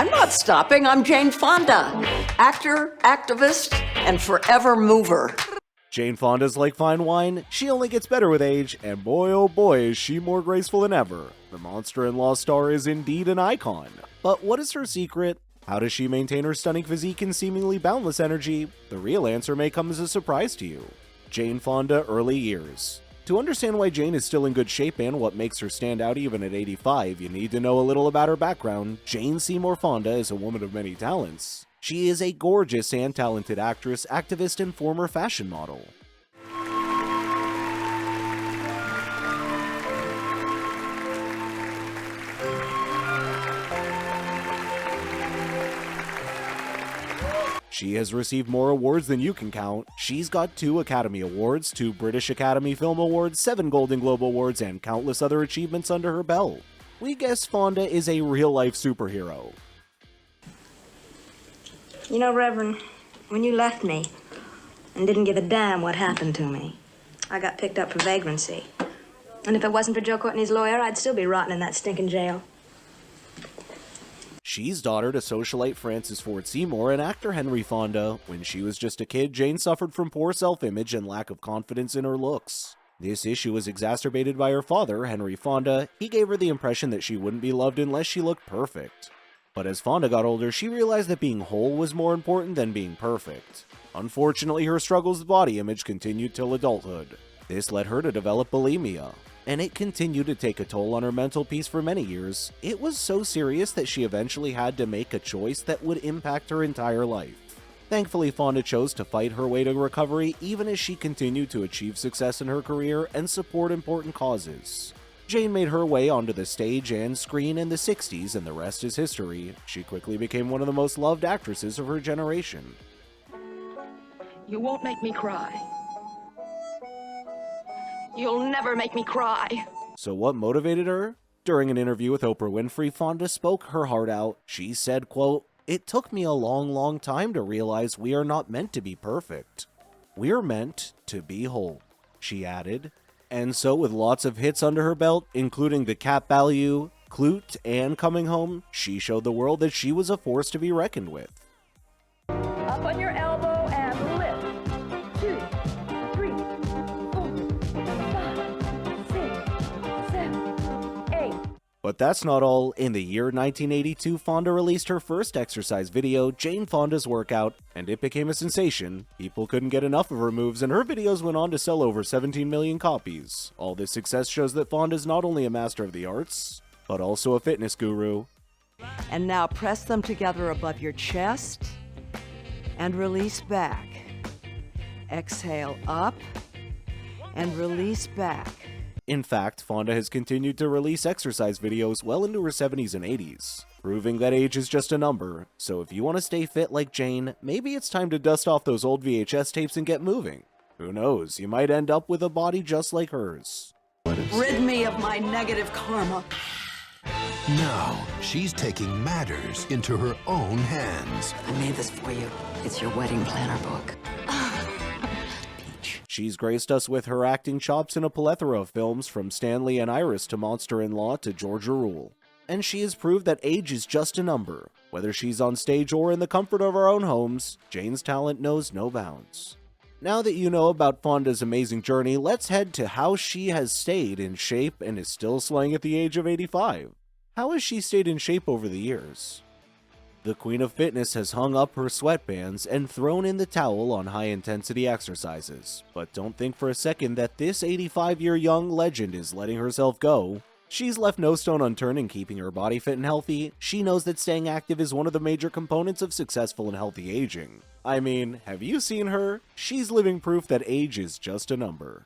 I'm not stopping. I'm Jane Fonda, actor, activist, and forever mover. Jane Fonda's like fine wine, she only gets better with age, and boy oh boy is she more graceful than ever. The Monster-in-Law star is indeed an icon. But what is her secret? How does she maintain her stunning physique and seemingly boundless energy? The real answer may come as a surprise to you. Jane Fonda early years. To understand why Jane is still in good shape and what makes her stand out even at 85, you need to know a little about her background. Jane Seymour Fonda is a woman of many talents. She is a gorgeous and talented actress, activist, and former fashion model. She has received more awards than you can count. She's got 2 Academy Awards, 2 British Academy Film Awards, 7 Golden Globe Awards, and countless other achievements under her belt. We guess Fonda is a real-life superhero. You know, Reverend, when you left me and didn't give a damn what happened to me, I got picked up for vagrancy. And if it wasn't for Joe Courtney's lawyer, I'd still be rotting in that stinking jail. She's daughter to socialite Francis Ford Seymour and actor Henry Fonda. When she was just a kid, Jane suffered from poor self-image and lack of confidence in her looks. This issue was exacerbated by her father, Henry Fonda. He gave her the impression that she wouldn't be loved unless she looked perfect. But as Fonda got older, she realized that being whole was more important than being perfect. Unfortunately, her struggles with body image continued till adulthood. This led her to develop bulimia, and it continued to take a toll on her mental peace for many years. It was so serious that she eventually had to make a choice that would impact her entire life. Thankfully, Fonda chose to fight her way to recovery even as she continued to achieve success in her career and support important causes. Jane made her way onto the stage and screen in the 60s, and the rest is history. She quickly became one of the most loved actresses of her generation. You won't make me cry. You'll never make me cry. So what motivated her? During an interview with Oprah Winfrey, Fonda spoke her heart out. She said, quote, "It took me a long time to realize we are not meant to be perfect. We're meant to be whole," she added. And so with lots of hits under her belt, including The Cat Value, Clute, and Coming Home, she showed the world that she was a force to be reckoned with. Up on your elbow and lift. 2, 3, 4, 5, 6, 7, 8. But that's not all. In the year 1982, Fonda released her first exercise video, Jane Fonda's Workout, and it became a sensation. People couldn't get enough of her moves, and her videos went on to sell over 17 million copies. All this success shows that Fonda is not only a master of the arts, but also a fitness guru. And now press them together above your chest and release back. Exhale up and release back. In fact, Fonda has continued to release exercise videos well into her 70s and 80s, proving that age is just a number. So if you want to stay fit like Jane, maybe it's time to dust off those old VHS tapes and get moving. Who knows, you might end up with a body just like hers. Rid me of my negative karma. Now, she's taking matters into her own hands. I made this for you. It's your wedding planner book. She's graced us with her acting chops in a plethora of films, from Stanley and Iris to Monster-in-Law to Georgia Rule. And she has proved that age is just a number. Whether she's on stage or in the comfort of our own homes, Jane's talent knows no bounds. Now that you know about Fonda's amazing journey, let's head to how she has stayed in shape and is still slaying at the age of 85. How has she stayed in shape over the years? The Queen of Fitness has hung up her sweatbands and thrown in the towel on high-intensity exercises. But don't think for a second that this 85-year young legend is letting herself go. She's left no stone unturned in keeping her body fit and healthy. She knows that staying active is one of the major components of successful and healthy aging. I mean, have you seen her? She's living proof that age is just a number.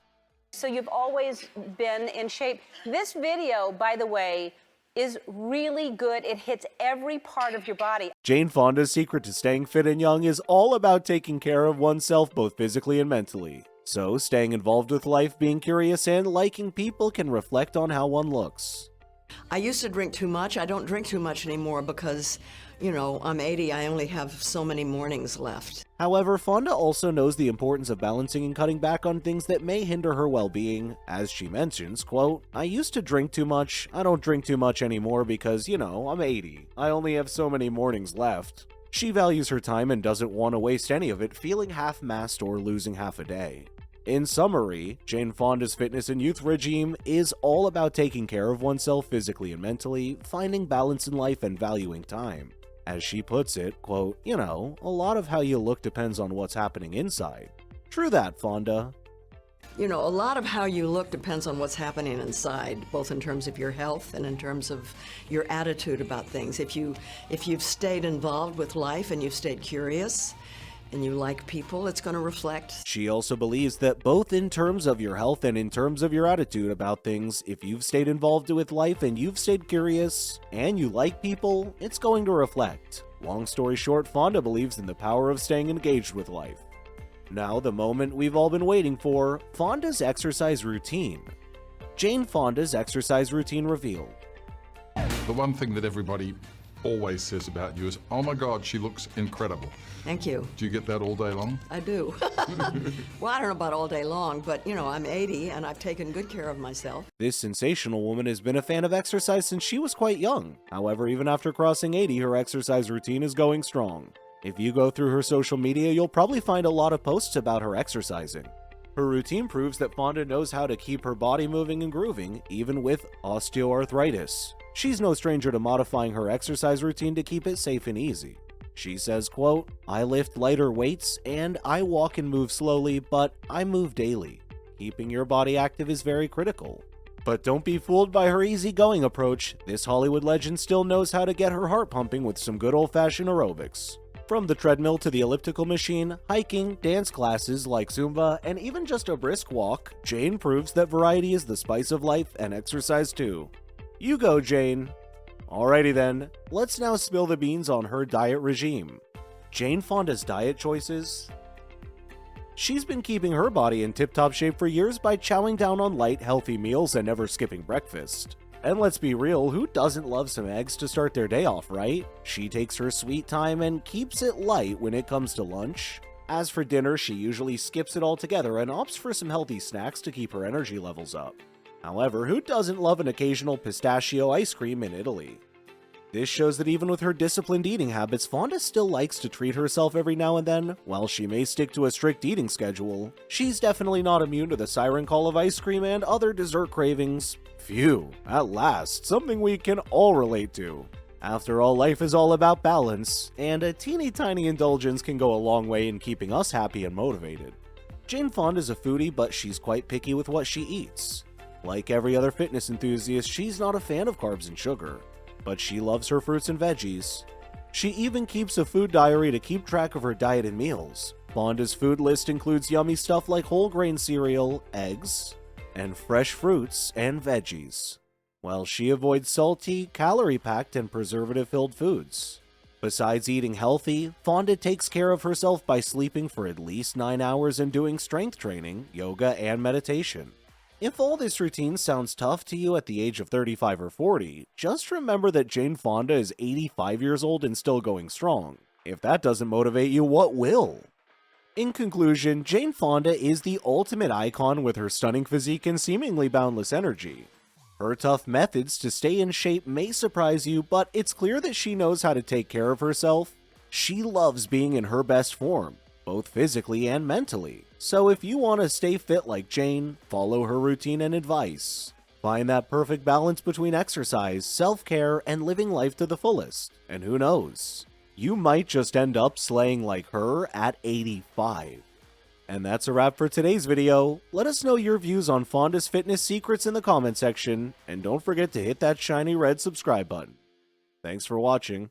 So you've always been in shape. This video, by the way, is really good. It hits every part of your body. Jane Fonda's secret to staying fit and young is all about taking care of oneself both physically and mentally. So, staying involved with life, being curious, and liking people can reflect on how one looks. I used to drink too much. I don't drink too much anymore because, you know, I'm 80. I only have so many mornings left. However, Fonda also knows the importance of balancing and cutting back on things that may hinder her well-being. As she mentions, quote, "I used to drink too much. I don't drink too much anymore because, you know, I'm 80. I only have so many mornings left." She values her time and doesn't want to waste any of it feeling half-mast or losing half a day. In summary, Jane Fonda's fitness and youth regime is all about taking care of oneself physically and mentally, finding balance in life and valuing time. As she puts it, quote, "You know, a lot of how you look depends on what's happening inside." True that, Fonda. You know, a lot of how you look depends on what's happening inside, both in terms of your health and in terms of your attitude about things. If you've stayed involved with life and you've stayed curious, and you like people, it's going to reflect. She also believes that both in terms of your health and in terms of your attitude about things, if you've stayed involved with life and you've stayed curious and you like people, it's going to reflect. Long story short, Fonda believes in the power of staying engaged with life. Now, the moment we've all been waiting for, Fonda's exercise routine. Jane Fonda's exercise routine revealed. The one thing that everybody always says about you is, "Oh my God, she looks incredible." Thank you. Do you get that all day long? I do. Well, I don't know about all day long, but, you know, I'm 80 and I've taken good care of myself. This sensational woman has been a fan of exercise since she was quite young. However, even after crossing 80, her exercise routine is going strong. If you go through her social media, you'll probably find a lot of posts about her exercising. Her routine proves that Fonda knows how to keep her body moving and grooving, even with osteoarthritis. She's no stranger to modifying her exercise routine to keep it safe and easy. She says, quote, "I lift lighter weights and I walk and move slowly, but I move daily. Keeping your body active is very critical." But don't be fooled by her easygoing approach. This Hollywood legend still knows how to get her heart pumping with some good old-fashioned aerobics. From the treadmill to the elliptical machine, hiking, dance classes like Zumba, and even just a brisk walk, Jane proves that variety is the spice of life and exercise too. You go, Jane. Alrighty then, let's now spill the beans on her diet regime. Jane Fonda's diet choices. She's been keeping her body in tip-top shape for years by chowing down on light, healthy meals and never skipping breakfast. And let's be real, who doesn't love some eggs to start their day off, right? She takes her sweet time and keeps it light when it comes to lunch. As for dinner, she usually skips it altogether and opts for some healthy snacks to keep her energy levels up. However, who doesn't love an occasional pistachio ice cream in Italy? This shows that even with her disciplined eating habits, Fonda still likes to treat herself every now and then. While she may stick to a strict eating schedule, she's definitely not immune to the siren call of ice cream and other dessert cravings. Phew, at last, something we can all relate to. After all, life is all about balance, and a teeny tiny indulgence can go a long way in keeping us happy and motivated. Jane Fonda's a foodie, but she's quite picky with what she eats. Like every other fitness enthusiast, she's not a fan of carbs and sugar, but she loves her fruits and veggies. She even keeps a food diary to keep track of her diet and meals. Fonda's food list includes yummy stuff like whole grain cereal, eggs, and fresh fruits and veggies, while she avoids salty, calorie-packed, and preservative-filled foods. Besides eating healthy, Fonda takes care of herself by sleeping for at least 9 hours and doing strength training, yoga, and meditation. If all this routine sounds tough to you at the age of 35 or 40, just remember that Jane Fonda is 85 years old and still going strong. If that doesn't motivate you, what will? In conclusion, Jane Fonda is the ultimate icon with her stunning physique and seemingly boundless energy. Her tough methods to stay in shape may surprise you, but it's clear that she knows how to take care of herself. She loves being in her best form, both physically and mentally. So if you want to stay fit like Jane, follow her routine and advice. Find that perfect balance between exercise, self-care, and living life to the fullest. And who knows? You might just end up slaying like her at 85. And that's a wrap for today's video. Let us know your views on Fonda's fitness secrets in the comment section, and don't forget to hit that shiny red subscribe button. Thanks for watching.